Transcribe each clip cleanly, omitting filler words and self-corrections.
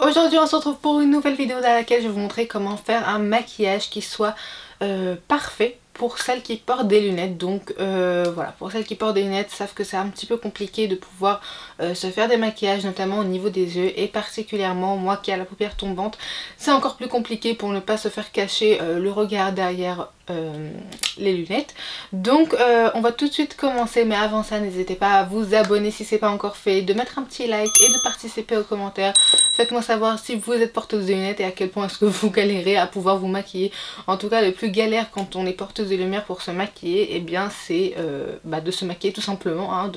Aujourd'hui on se retrouve pour une nouvelle vidéo dans laquelle je vais vous montrer comment faire un maquillage qui soit parfait pour celles qui portent des lunettes. Donc voilà, pour celles qui portent des lunettes savent que c'est un petit peu compliqué de pouvoir se faire des maquillages, notamment au niveau des yeux, et particulièrement moi qui a la paupière tombante, c'est encore plus compliqué pour ne pas se faire cacher le regard derrière les lunettes. Donc on va tout de suite commencer, mais avant ça n'hésitez pas à vous abonner si c'est pas encore fait, de mettre un petit like et de participer aux commentaires. Faites-moi savoir si vous êtes porteuse de lunettes et à quel point est-ce que vous galérez à pouvoir vous maquiller. En tout cas le plus galère quand on est porteuse de lumière pour se maquiller, et bien c'est de se maquiller tout simplement, hein,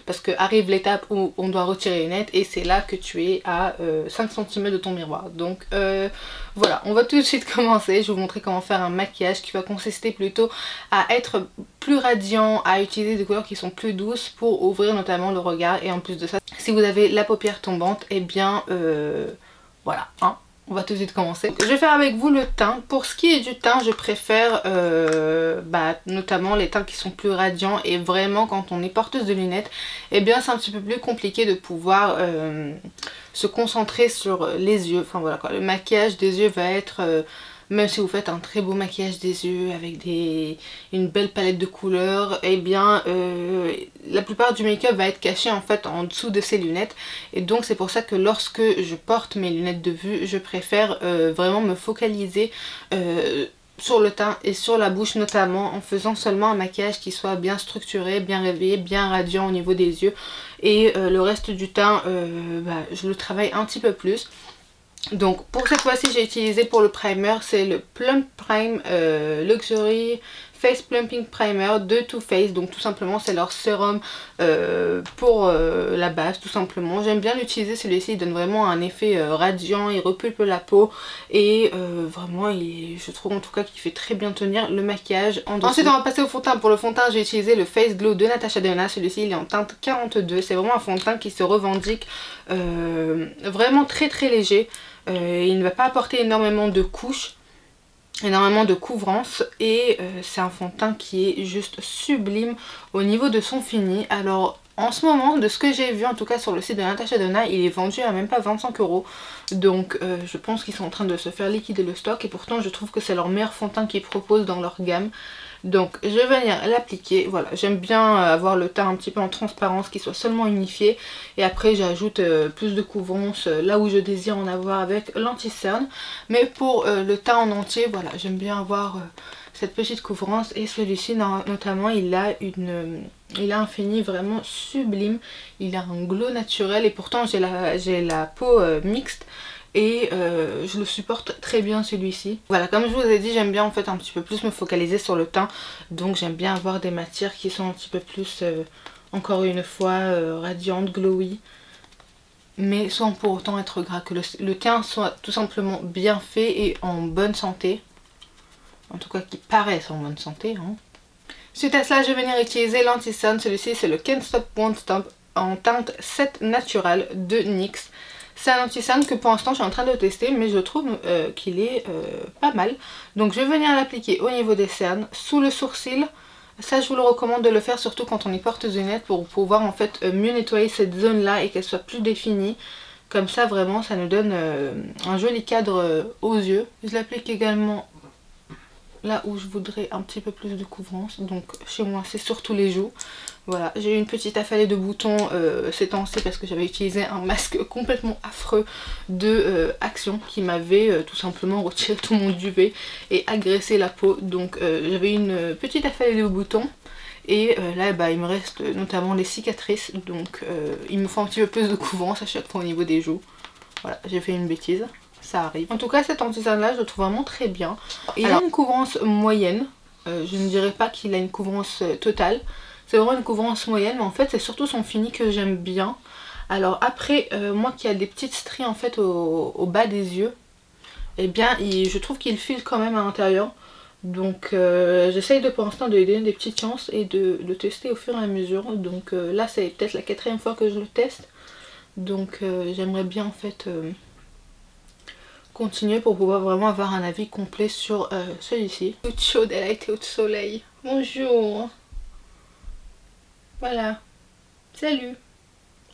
parce que arrive l'étape où on doit retirer les lunettes et c'est là que tu es à 5 cm de ton miroir. Donc voilà, on va tout de suite commencer. Je vais vous montrer comment faire un maquillage qui va consister plutôt à être plus radiant, à utiliser des couleurs qui sont plus douces pour ouvrir notamment le regard. Et en plus de ça, si vous avez la paupière tombante, et bien voilà, hein. On va tout de suite commencer. Je vais faire avec vous le teint. Pour ce qui est du teint, je préfère notamment les teints qui sont plus radiants. Et vraiment quand on est porteuse de lunettes, eh bien c'est un petit peu plus compliqué de pouvoir se concentrer sur les yeux. Enfin voilà quoi, le maquillage des yeux va être... même si vous faites un très beau maquillage des yeux avec une belle palette de couleurs, et bien la plupart du make-up va être caché en fait en dessous de ces lunettes. Et donc c'est pour ça que lorsque je porte mes lunettes de vue, je préfère vraiment me focaliser sur le teint et sur la bouche notamment, en faisant seulement un maquillage qui soit bien structuré, bien réveillé, bien radiant au niveau des yeux. Et le reste du teint, je le travaille un petit peu plus. Donc pour cette fois-ci j'ai utilisé pour le primer, c'est le Plump Prime Luxury Face Plumping Primer de Too Faced. Donc tout simplement c'est leur sérum pour la base tout simplement. J'aime bien l'utiliser, celui-ci il donne vraiment un effet radiant, il repulpe la peau et vraiment je trouve en tout cas qu'il fait très bien tenir le maquillage en dessous. Ensuite on va passer au fond de teint. Pour le fond de teint j'ai utilisé le Face Glow de Natasha Denona, celui-ci il est en teinte 42, c'est vraiment un fond de teint qui se revendique vraiment très très léger. Il ne va pas apporter énormément de couches, énormément de couvrance, et c'est un fond de teint qui est juste sublime au niveau de son fini. Alors en ce moment, de ce que j'ai vu en tout cas sur le site de Natasha Denona, il est vendu à même pas 25 €. Donc je pense qu'ils sont en train de se faire liquider le stock, et pourtant je trouve que c'est leur meilleur fond de teint qu'ils proposent dans leur gamme. Donc je vais venir l'appliquer. Voilà, j'aime bien avoir le teint un petit peu en transparence, qui soit seulement unifié, et après j'ajoute plus de couvrance là où je désire en avoir avec l'anti-cerne. Mais pour le teint en entier, voilà, j'aime bien avoir cette petite couvrance, et celui-ci notamment il a un fini vraiment sublime, il a un glow naturel, et pourtant j'ai la peau mixte. Et je le supporte très bien celui-ci. Voilà, comme je vous ai dit, j'aime bien en fait un petit peu plus me focaliser sur le teint. Donc j'aime bien avoir des matières qui sont un petit peu plus, encore une fois, radiantes, glowy. Mais sans pour autant être gras, que le teint soit tout simplement bien fait et en bonne santé. En tout cas qui paraisse en bonne santé, hein. Suite à cela, je vais venir utiliser l'anti-sun. Celui-ci c'est le Can't Stop Won't Stop en teinte 7 naturelle de NYX. C'est un anti-cerne que pour l'instant je suis en train de tester, mais je trouve qu'il est pas mal. Donc je vais venir l'appliquer au niveau des cernes, sous le sourcil. Ça je vous le recommande de le faire surtout quand on est porteuse de lunettes, pour pouvoir en fait mieux nettoyer cette zone là et qu'elle soit plus définie. Comme ça vraiment ça nous donne un joli cadre aux yeux. Je l'applique également là où je voudrais un petit peu plus de couvrance. Donc chez moi c'est surtout les joues. Voilà, j'ai eu une petite affalée de boutons ces temps-ci parce que j'avais utilisé un masque complètement affreux de Action qui m'avait tout simplement retiré tout mon duvet et agressé la peau. Donc j'avais eu une petite affalée de boutons, et là il me reste notamment les cicatrices. Donc il me faut un petit peu plus de couvrance à chaque fois au niveau des joues. Voilà, j'ai fait une bêtise, ça arrive. En tout cas cet anti-cerne là je le trouve vraiment très bien. Il a une couvrance moyenne, je ne dirais pas qu'il a une couvrance totale. C'est vraiment une couvrance moyenne, mais en fait c'est surtout son fini que j'aime bien. Alors après, moi qui a des petites stries en fait au bas des yeux, eh bien je trouve qu'il file quand même à l'intérieur. Donc j'essaye pour l'instant de lui donner des petites chances et de le tester au fur et à mesure. Donc là c'est peut-être la 4e fois que je le teste. Donc j'aimerais bien en fait continuer pour pouvoir vraiment avoir un avis complet sur celui-ci. Toute chaude, elle a été au soleil. Bonjour. Voilà. Salut.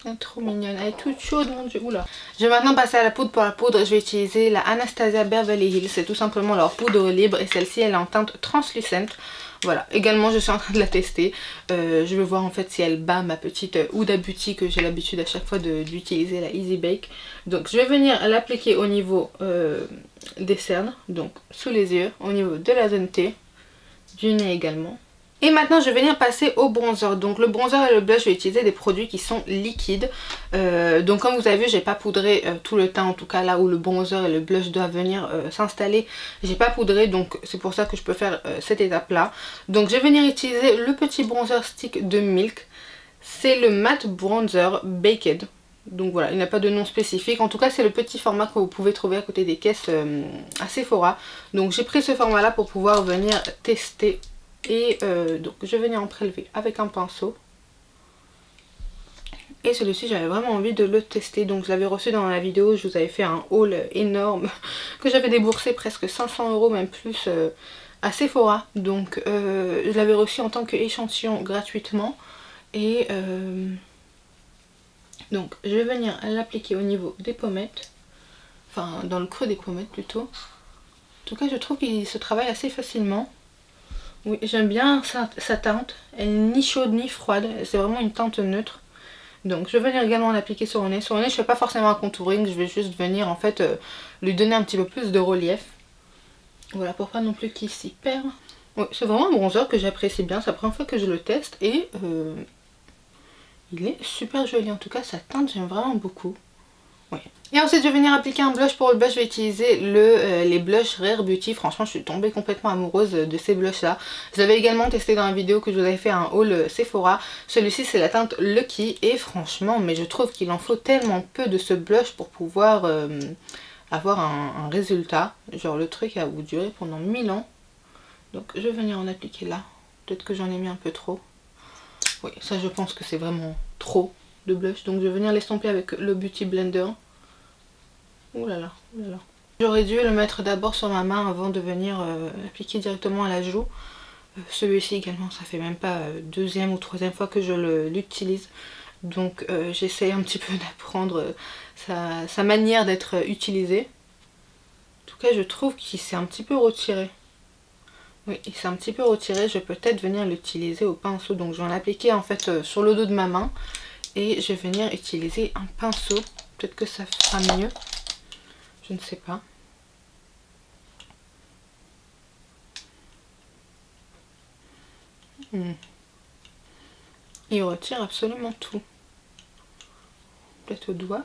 Elle est trop mignonne, elle est toute chaude mon dieu, oula. Je vais maintenant passer à la poudre. Pour la poudre, je vais utiliser la Anastasia Beverly Hills. C'est tout simplement leur poudre libre et celle-ci elle est en teinte translucente. Voilà, également je suis en train de la tester. Je vais voir en fait si elle bat ma petite Huda Beauty que j'ai l'habitude à chaque fois d'utiliser, la Easy Bake. Donc je vais venir l'appliquer au niveau des cernes, donc sous les yeux, au niveau de la zone T, du nez également. Et maintenant je vais venir passer au bronzer. Donc le bronzer et le blush, je vais utiliser des produits qui sont liquides. Donc comme vous avez vu, j'ai pas poudré tout le teint, en tout cas là où le bronzer et le blush doivent venir s'installer. J'ai pas poudré, donc c'est pour ça que je peux faire cette étape là. Donc je vais venir utiliser le petit bronzer stick de Milk. C'est le Matte Bronzer Baked. Donc voilà, il n'a pas de nom spécifique. En tout cas c'est le petit format que vous pouvez trouver à côté des caisses à Sephora. Donc j'ai pris ce format là pour pouvoir venir tester. Et donc je vais venir en prélever avec un pinceau. Et celui-ci j'avais vraiment envie de le tester. Donc je l'avais reçu dans la vidéo, je vous avais fait un haul énorme que j'avais déboursé presque 500 € même plus à Sephora. Donc je l'avais reçu en tant qu'échantillon gratuitement. Et donc je vais venir l'appliquer au niveau des pommettes. Enfin dans le creux des pommettes plutôt. En tout cas je trouve qu'il se travaille assez facilement. Oui, j'aime bien sa teinte, elle n'est ni chaude ni froide, c'est vraiment une teinte neutre. Donc je vais venir également l'appliquer sur le nez. Sur le nez je fais pas forcément un contouring, je vais juste venir en fait lui donner un petit peu plus de relief. Voilà, pour pas non plus qu'il s'y perd. Oui, c'est vraiment un bronzer que j'apprécie bien, c'est la première fois que je le teste et il est super joli. En tout cas sa teinte j'aime vraiment beaucoup. Oui. Et ensuite je vais venir appliquer un blush. Pour le blush je vais utiliser les blushs Rare Beauty. Franchement je suis tombée complètement amoureuse de ces blushs là. Je l'avais également testé dans la vidéo que je vous avais fait un haul Sephora. Celui-ci c'est la teinte Lucky et franchement mais je trouve qu'il en faut tellement peu de ce blush pour pouvoir avoir un résultat. Genre le truc a duré pendant 1000 ans. Donc je vais venir en appliquer là. Peut-être que j'en ai mis un peu trop. Oui ça je pense que c'est vraiment trop de blush. Donc je vais venir l'estomper avec le Beauty Blender. Ouh là là, ouh là là. J'aurais dû le mettre d'abord sur ma main avant de venir l'appliquer directement à la joue. Celui-ci également, ça fait même pas deuxième ou troisième fois que je l'utilise. Donc j'essaie un petit peu d'apprendre sa manière d'être utilisé. En tout cas, je trouve qu'il s'est un petit peu retiré. Oui, il s'est un petit peu retiré. Je vais peut-être venir l'utiliser au pinceau. Donc je vais l'appliquer en fait sur le dos de ma main. Et je vais venir utiliser un pinceau. Peut-être que ça fera mieux. Je ne sais pas. Il retire absolument tout. Peut-être au doigt.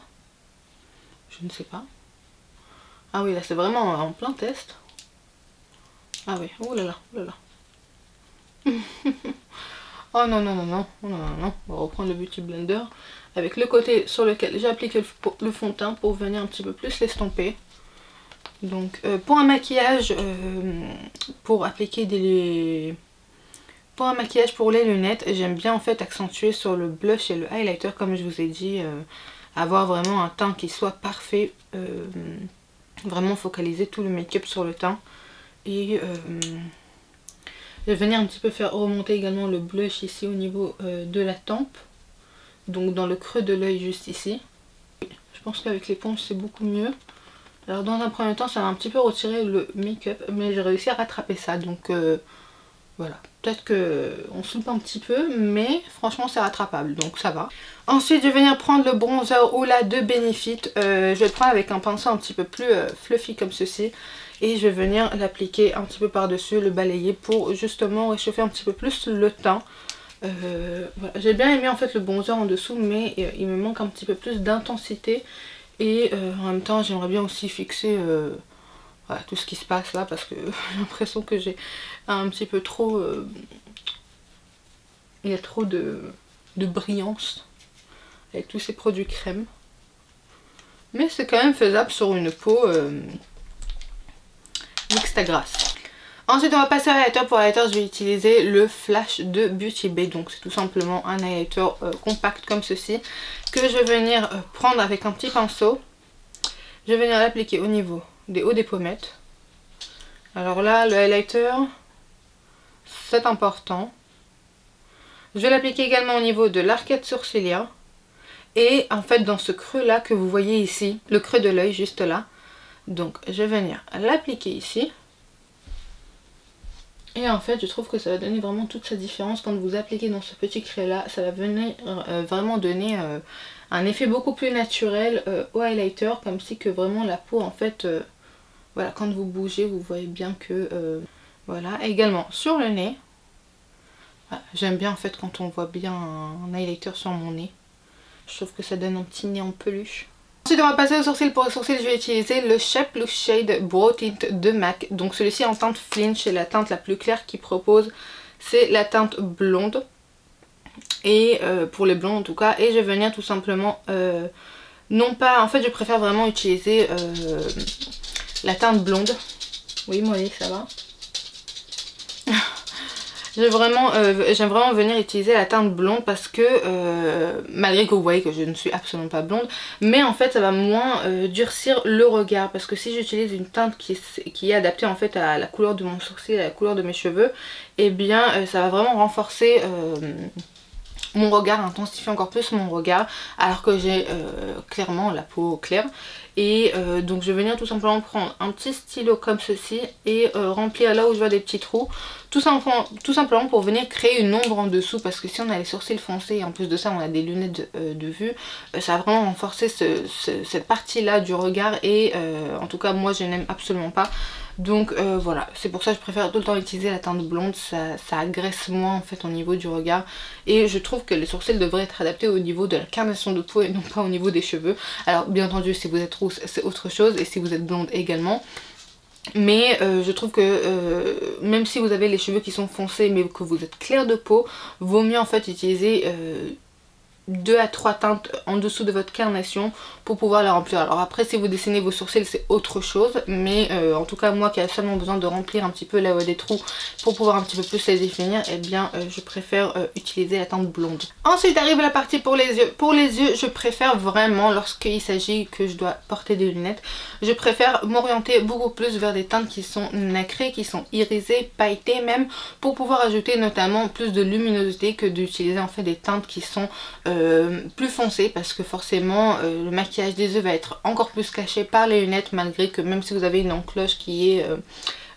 Je ne sais pas. Ah oui, là c'est vraiment en plein test. Ah oui, oh là là, oh là là. Oh non, non, non, non, oh non, non, non. On va reprendre le Beauty Blender avec le côté sur lequel j'ai appliqué le fond de teint pour venir un petit peu plus l'estomper. Donc pour un maquillage, pour appliquer pour un maquillage pour les lunettes, j'aime bien en fait accentuer sur le blush et le highlighter comme je vous ai dit, avoir vraiment un teint qui soit parfait, vraiment focaliser tout le make-up sur le teint. Et je vais venir un petit peu faire remonter également le blush ici au niveau de la tempe, donc dans le creux de l'œil juste ici. Je pense qu'avec l'éponge c'est beaucoup mieux. Alors dans un premier temps ça m'a un petit peu retiré le make-up, mais j'ai réussi à rattraper ça, donc voilà. Peut-être qu'on soupe un petit peu, mais franchement c'est rattrapable, donc ça va. Ensuite je vais venir prendre le bronzer Hoola de Benefit. Je vais le prendre avec un pinceau un petit peu plus fluffy comme ceci. Et je vais venir l'appliquer un petit peu par-dessus, le balayer pour justement réchauffer un petit peu plus le teint. Voilà. J'ai bien aimé en fait le bronzer en dessous, mais il me manque un petit peu plus d'intensité. Et en même temps j'aimerais bien aussi fixer voilà, tout ce qui se passe là, parce que j'ai l'impression que j'ai un petit peu trop... il y a trop de brillance avec tous ces produits crème. Mais c'est quand même faisable sur une peau mixte à grasse. Ensuite on va passer à l'highlighter. Pour l'highlighter je vais utiliser le Flash de Beauty Bay. Donc c'est tout simplement un highlighter compact comme ceci, que je vais venir prendre avec un petit pinceau. Je vais venir l'appliquer au niveau des hauts des pommettes. Alors là le highlighter c'est important. Je vais l'appliquer également au niveau de l'arcade sourcilière. Et en fait dans ce creux là que vous voyez ici, le creux de l'œil juste là, donc je vais venir l'appliquer ici. Et en fait je trouve que ça va donner vraiment toute sa différence quand vous appliquez dans ce petit creux là. Ça va venir vraiment donner un effet beaucoup plus naturel au highlighter, comme si que vraiment la peau en fait, voilà, quand vous bougez vous voyez bien que voilà. Également sur le nez, voilà, j'aime bien en fait quand on voit bien un highlighter sur mon nez. Je trouve que ça donne un petit nez en peluche. Ensuite on va passer aux sourcils. Pour les sourcils je vais utiliser le Shape Loose Shade Brow Tint de MAC. Donc celui-ci en teinte Flinch, c'est la teinte la plus claire qu'il propose. C'est la teinte blonde. Et pour les blonds en tout cas. Et je vais venir tout simplement, non pas, en fait je préfère vraiment utiliser la teinte blonde. Oui moi ça va. J'aime vraiment venir utiliser la teinte blonde parce que malgré que vous voyez que je ne suis absolument pas blonde, mais en fait ça va moins durcir le regard, parce que si j'utilise une teinte qui est adaptée en fait à la couleur de mon sourcil, à la couleur de mes cheveux, et bien ça va vraiment renforcer mon regard, intensifier encore plus mon regard, alors que j'ai clairement la peau claire. Et donc je vais venir tout simplement prendre un petit stylo comme ceci et remplir là où je vois des petits trous, tout simplement pour venir créer une ombre en dessous, parce que si on a les sourcils foncés et en plus de ça on a des lunettes de vue, ça va vraiment renforcer cette partie là du regard, et en tout cas moi je n'aime absolument pas. Donc voilà, c'est pour ça que je préfère tout le temps utiliser la teinte blonde, ça agresse moins en fait au niveau du regard, et je trouve que les sourcils devraient être adaptés au niveau de la carnation de peau et non pas au niveau des cheveux. Alors bien entendu si vous êtes rousse c'est autre chose, et si vous êtes blonde également. Mais je trouve que même si vous avez les cheveux qui sont foncés mais que vous êtes clair de peau, vaut mieux en fait utiliser 2 à 3 teintes en dessous de votre carnation pour pouvoir la remplir. Alors après si vous dessinez vos sourcils c'est autre chose, mais en tout cas moi qui a seulement besoin de remplir un petit peu là où des trous pour pouvoir un petit peu plus les définir, et bien je préfère utiliser la teinte blonde. Ensuite arrive la partie pour les yeux. Pour les yeux je préfère vraiment, lorsqu'il s'agit que je dois porter des lunettes, je préfère m'orienter beaucoup plus vers des teintes qui sont nacrées, qui sont irisées, pailletées même, pour pouvoir ajouter notamment plus de luminosité que d'utiliser en fait des teintes qui sont plus foncé, parce que forcément le maquillage des yeux va être encore plus caché par les lunettes, malgré que même si vous avez une encoche qui est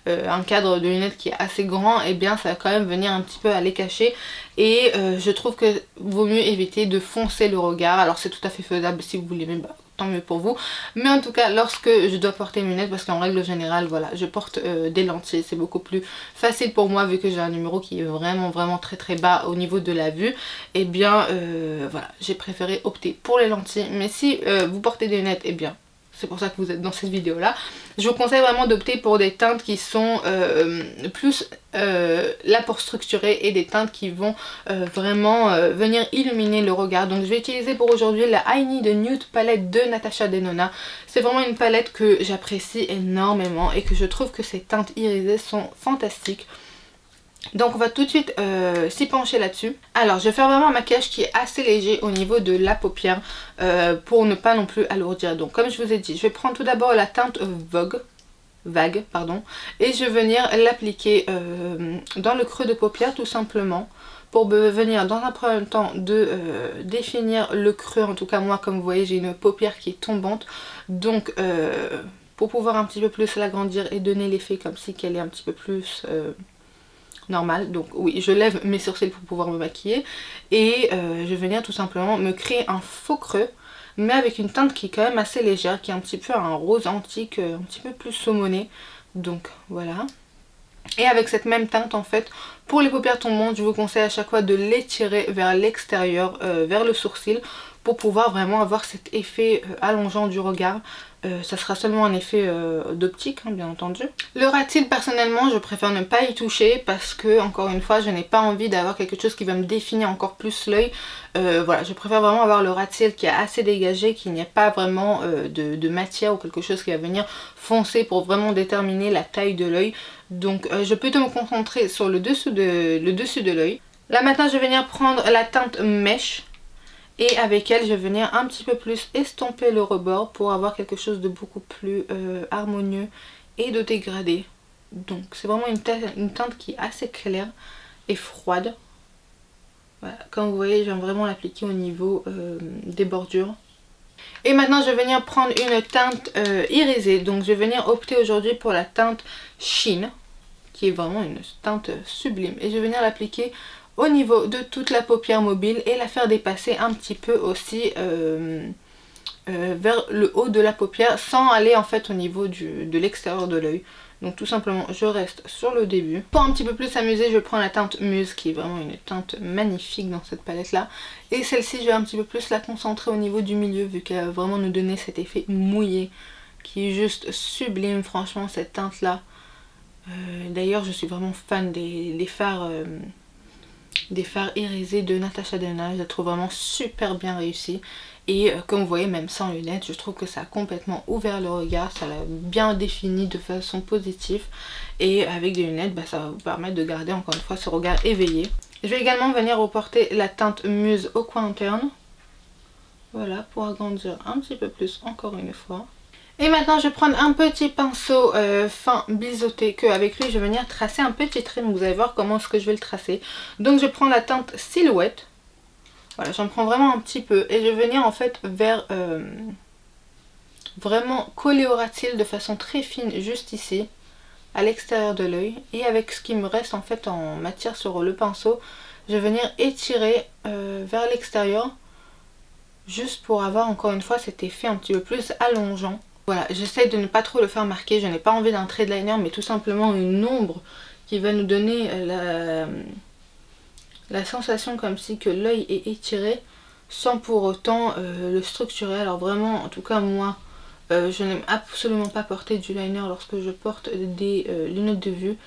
un cadre de lunettes qui est assez grand, et bien ça va quand même venir un petit peu à les cacher, et je trouve que vaut mieux éviter de foncer le regard. Alors c'est tout à fait faisable si vous voulez, mais bah, tant mieux pour vous, mais en tout cas lorsque je dois porter mes lunettes, parce qu'en règle générale voilà je porte des lentilles, c'est beaucoup plus facile pour moi vu que j'ai un numéro qui est vraiment très bas au niveau de la vue, et bien voilà j'ai préféré opter pour les lentilles. Mais si vous portez des lunettes, et bien c'est pour ça que vous êtes dans cette vidéo là, je vous conseille vraiment d'opter pour des teintes qui sont plus là pour structurer, et des teintes qui vont vraiment venir illuminer le regard. Donc je vais utiliser pour aujourd'hui la I Need a Nude palette de Natasha Denona. C'est vraiment une palette que j'apprécie énormément et que je trouve que ces teintes irisées sont fantastiques. Donc on va tout de suite s'y pencher là-dessus. Alors je vais faire vraiment un maquillage qui est assez léger au niveau de la paupière pour ne pas non plus alourdir. Donc comme je vous ai dit, je vais prendre tout d'abord la teinte Vague, pardon, et je vais venir l'appliquer dans le creux de paupière tout simplement, pour venir dans un premier temps de définir le creux. En tout cas moi comme vous voyez j'ai une paupière qui est tombante, donc pour pouvoir un petit peu plus l'agrandir et donner l'effet comme si qu'elle est un petit peu plus normal. Donc oui, je lève mes sourcils pour pouvoir me maquiller, et je vais venir tout simplement me créer un faux creux, mais avec une teinte qui est quand même assez légère, qui est un petit peu un rose antique, un petit peu plus saumoné. Donc voilà. Et avec cette même teinte en fait, pour les paupières tombantes, je vous conseille à chaque fois de l'étirer vers l'extérieur, vers le sourcil, pour pouvoir vraiment avoir cet effet allongeant du regard. Ça sera seulement un effet d'optique hein, bien entendu. Le ras de cils personnellement je préfère ne pas y toucher, parce que encore une fois je n'ai pas envie d'avoir quelque chose qui va me définir encore plus l'œil. Voilà, je préfère vraiment avoir le ras de cils qui est assez dégagé, qu'il n'y ait pas vraiment de matière ou quelque chose qui va venir foncer pour vraiment déterminer la taille de l'œil. Donc je vais plutôt me concentrer sur le dessus de l'œil. Là maintenant je vais venir prendre la teinte mèche, et avec elle je vais venir un petit peu plus estomper le rebord pour avoir quelque chose de beaucoup plus harmonieux et de dégradé. Donc c'est vraiment une teinte qui est assez claire et froide. Voilà, comme vous voyez, j'aime vraiment l'appliquer au niveau des bordures. Et maintenant je vais venir prendre une teinte irisée. Donc je vais venir opter aujourd'hui pour la teinte Sheen, qui est vraiment une teinte sublime. Et je vais venir l'appliquer au niveau de toute la paupière mobile et la faire dépasser un petit peu aussi vers le haut de la paupière sans aller en fait au niveau de l'extérieur de l'œil. Donc tout simplement je reste sur le début. Pour un petit peu plus s'amuser, je prends la teinte Muse qui est vraiment une teinte magnifique dans cette palette là. Et celle-ci je vais un petit peu plus la concentrer au niveau du milieu vu qu'elle va vraiment nous donner cet effet mouillé qui est juste sublime franchement cette teinte là. D'ailleurs je suis vraiment fan des fards irisés de Natasha Denona, je la trouve vraiment super bien réussie. Et comme vous voyez, même sans lunettes, je trouve que ça a complètement ouvert le regard, ça l'a bien défini de façon positive. Et avec des lunettes, ça va vous permettre de garder encore une fois ce regard éveillé. Je vais également venir reporter la teinte Muse au coin interne. Voilà, pour agrandir un petit peu plus encore une fois. Et maintenant je vais prendre un petit pinceau fin biseauté qu'avec lui je vais venir tracer un petit trait. Donc vous allez voir comment est-ce que je vais le tracer. Donc je prends la teinte Silhouette. Voilà, j'en prends vraiment un petit peu et je vais venir en fait vers vraiment coller au ras-de-cils de façon très fine juste ici à l'extérieur de l'œil. Et avec ce qui me reste en fait en matière sur le pinceau, je vais venir étirer vers l'extérieur juste pour avoir encore une fois cet effet un petit peu plus allongeant. Voilà, j'essaie de ne pas trop le faire marquer, je n'ai pas envie d'un trait de liner mais tout simplement une ombre qui va nous donner la sensation comme si que l'œil est étiré sans pour autant le structurer. Alors vraiment, en tout cas moi, je n'aime absolument pas porter du liner lorsque je porte des lunettes de vue.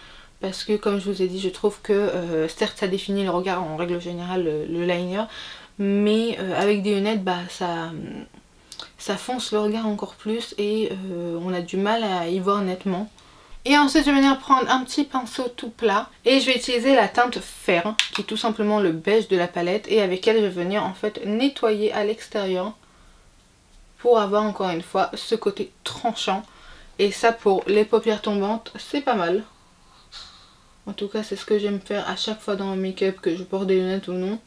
Parce que comme je vous ai dit, je trouve que certes ça définit le regard en règle générale le liner. Mais avec des lunettes, ça fonce le regard encore plus et on a du mal à y voir nettement. Et ensuite je vais venir prendre un petit pinceau tout plat et je vais utiliser la teinte Fer qui est tout simplement le beige de la palette et avec elle je vais venir en fait nettoyer à l'extérieur pour avoir encore une fois ce côté tranchant. Et ça pour les paupières tombantes c'est pas mal. En tout cas c'est ce que j'aime faire à chaque fois dans mon make-up, que je porte des lunettes ou non.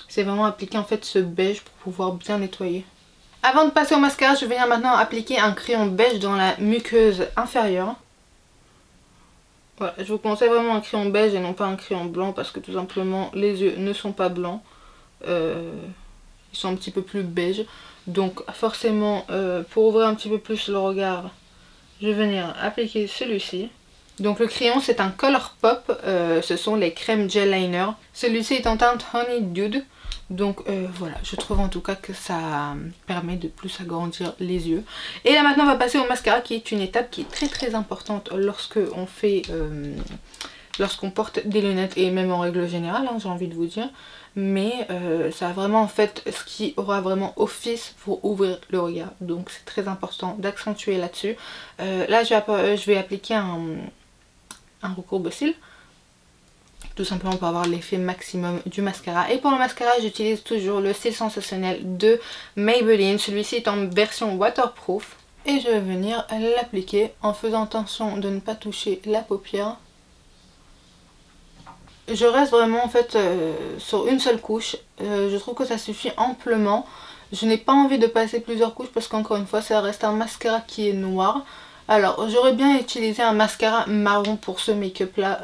C'est vraiment appliquer en fait ce beige pour pouvoir bien nettoyer. Avant de passer au mascara, je vais venir maintenant appliquer un crayon beige dans la muqueuse inférieure. Voilà, je vous conseille vraiment un crayon beige et non pas un crayon blanc parce que tout simplement les yeux ne sont pas blancs. Ils sont un petit peu plus beige. Donc forcément pour ouvrir un petit peu plus le regard, je vais venir appliquer celui-ci. Donc le crayon c'est un Colourpop, ce sont les crèmes gel liner. Celui-ci est en teinte Honey Dude. Donc voilà, je trouve en tout cas que ça permet de plus agrandir les yeux. Et là maintenant on va passer au mascara qui est une étape qui est très très importante lorsqu'on porte des lunettes et même en règle générale, j'ai envie de vous dire. Mais ça a vraiment en fait ce qui aura vraiment office pour ouvrir le regard. Donc c'est très important d'accentuer là-dessus. Là je vais appliquer un recourbe-cils. Tout simplement pour avoir l'effet maximum du mascara. Et pour le mascara j'utilise toujours le cil sensationnel de Maybelline. Celui-ci est en version waterproof. Et je vais venir l'appliquer en faisant attention de ne pas toucher la paupière. Je reste vraiment en fait sur une seule couche. Je trouve que ça suffit amplement. Je n'ai pas envie de passer plusieurs couches parce qu'encore une fois ça reste un mascara qui est noir. Alors j'aurais bien utilisé un mascara marron pour ce make-up là.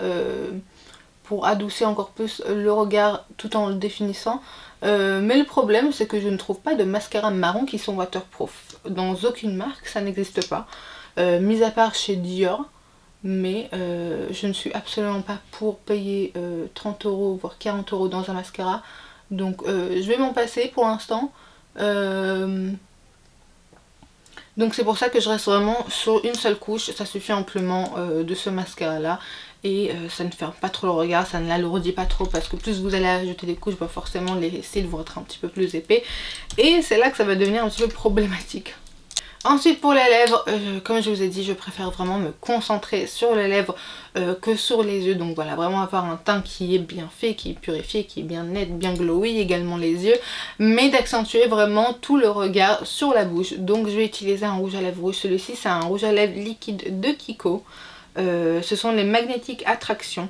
Pour adoucir encore plus le regard tout en le définissant. Mais le problème c'est que je ne trouve pas de mascara marron qui sont waterproof. Dans aucune marque ça n'existe pas. Mis à part chez Dior. Mais je ne suis absolument pas pour payer 30 € voire 40 € dans un mascara. Donc je vais m'en passer pour l'instant. Donc c'est pour ça que je reste vraiment sur une seule couche. Ça suffit amplement de ce mascara là. Et ça ne ferme pas trop le regard, ça ne l'alourdit pas trop. Parce que plus vous allez ajouter des couches, forcément les cils vont être un petit peu plus épais. Et c'est là que ça va devenir un petit peu problématique. Ensuite pour les lèvres, comme je vous ai dit, je préfère vraiment me concentrer sur les lèvres que sur les yeux. Donc voilà, vraiment avoir un teint qui est bien fait, qui est purifié, qui est bien net, bien glowy, également les yeux. Mais d'accentuer vraiment tout le regard sur la bouche. Donc je vais utiliser un rouge à lèvres rouge. Celui-ci c'est un rouge à lèvres liquide de Kiko. Ce sont les Magnetic Attraction.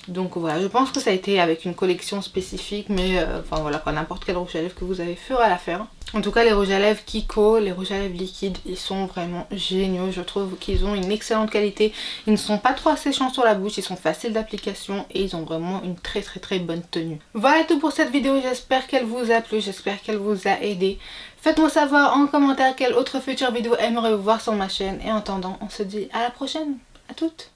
Donc voilà, je pense que ça a été avec une collection spécifique, mais enfin voilà, n'importe quel rouge à lèvres que vous avez fera l'affaire. En tout cas, les rouges à lèvres Kiko, les rouges à lèvres liquides, ils sont vraiment géniaux. Je trouve qu'ils ont une excellente qualité. Ils ne sont pas trop asséchants sur la bouche, ils sont faciles d'application et ils ont vraiment une très bonne tenue. Voilà tout pour cette vidéo, j'espère qu'elle vous a plu, j'espère qu'elle vous a aidé. Faites-moi savoir en commentaire quelle autre future vidéo aimerez-vous voir sur ma chaîne. Et en attendant, on se dit à la prochaine. À toutes.